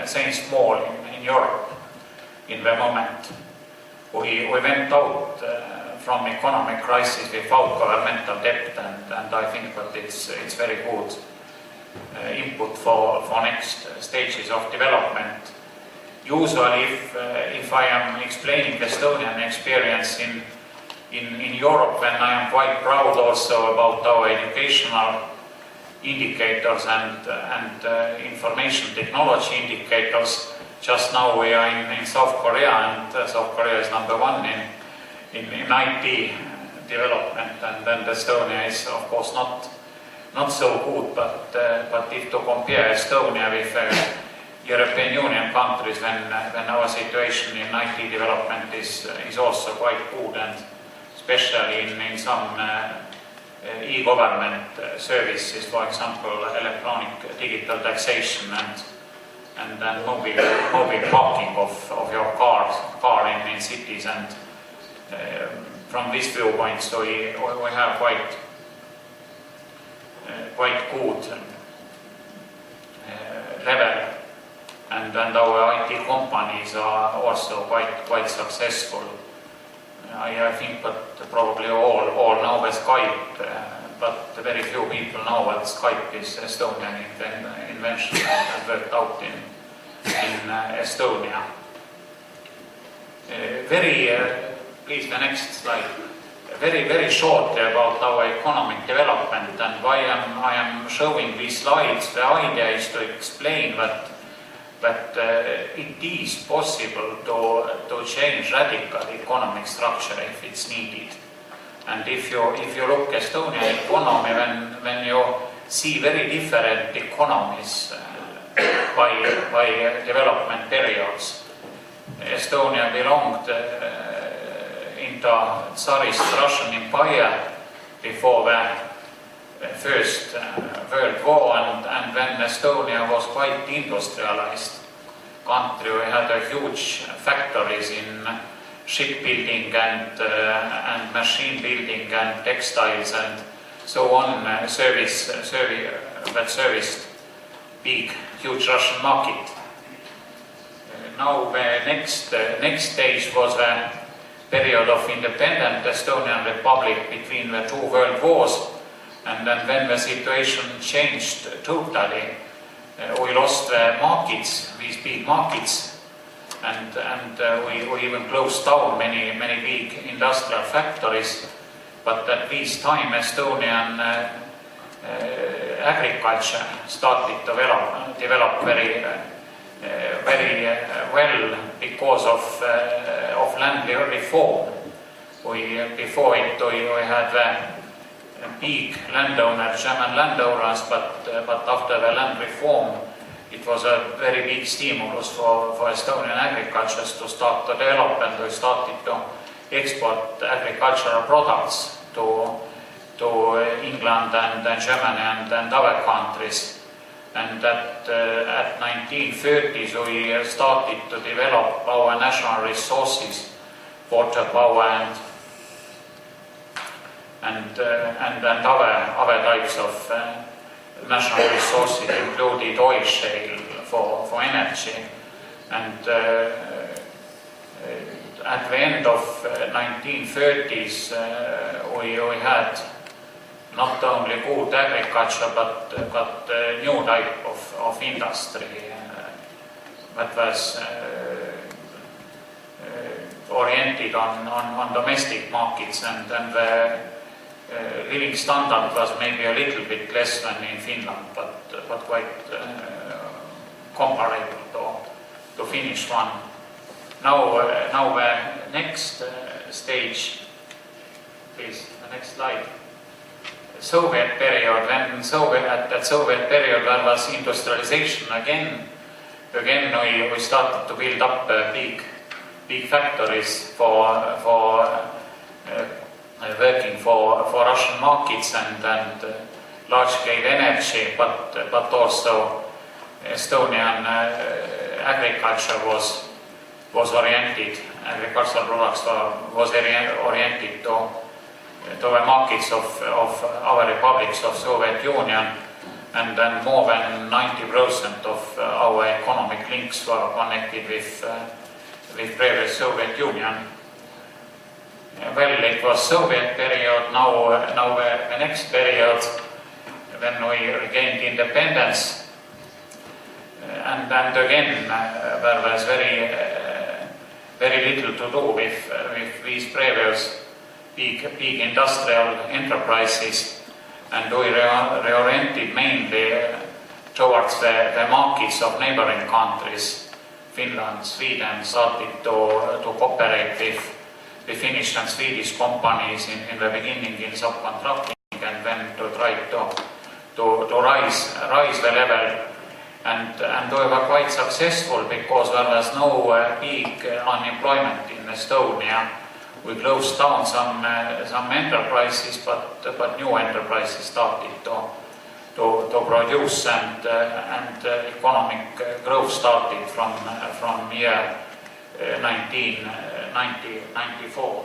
saying small in Europe in the moment. We went out from economic crisis without governmental debt, and I think that it's very good input for next stages of development. Usually, if I am explaining Estonian experience in Europe, then I am quite proud also about our educational indicators and information technology indicators. Just now we are in South Korea, and South Korea is number one in IT development, and then Estonia is of course not so good, but if to compare Estonia with European Union countries, then our situation in IT development is also quite good, and especially in some e-government services, for example, electronic digital taxation and then mobile parking of your car in cities, and from this viewpoint, so we have quite good level, and our IT companies are also quite successful. I think that probably all know the Skype, but very few people know that Skype is Estonian invention and worked out in Estonia. Please the next slide. Very shortly about our economic development, and why I am showing these slides. The idea is to explain that it is possible to change radical economic structure if it's needed. And if you look Estonian economy, when you see very different economies by development periods. Estonia belonged into Tsarist Russian Empire before the First World War, and when Estonia was quite industrialized country, we had a huge factories in shipbuilding and machine building and textiles and so on, that serviced big, huge Russian market. Now the next stage was the period of independent Estonian Republic between the two world wars, and then when the situation changed totally, we lost the markets, these big markets, and we even closed down many big industrial factories. But at this time, Estonian agriculture started to develop very well because of land reform. Before it we had the big landowners, German landowners, but after the land reform, it was a very big stimulus for Estonian agricultures to start to develop, and we started to export agricultural products to England and Germany and other countries. And at 1930s we started to develop our national resources, water power and other types of national resources, included oil shale for energy. And at the end of 1930s we had not only good agriculture but new type of industry that was oriented on domestic markets, and the living standard was maybe a little bit less than in Finland, but quite comparable to Finnish one. Now the next stage, please, the next slide. Soviet period, at that Soviet period there was industrialization again we started to build up big factories for working for Russian markets and large-scale energy, but also Estonian agriculture was oriented, agricultural products was oriented to the markets of our republics of Soviet Union, and then more than 90% of our economic links were connected with previous Soviet Union. Well, it was Soviet period, now the next period when we regained independence, and again there was very little to do with these previous big industrial enterprises, and we reoriented mainly towards the markets of neighboring countries. Finland, Sweden started to cooperate with the Finnish and Swedish companies in the beginning in subcontracting, and then to try to rise the level, and we were quite successful because there was no big unemployment in Estonia. We closed down some enterprises, but new enterprises started to produce, and economic growth started from year 1994.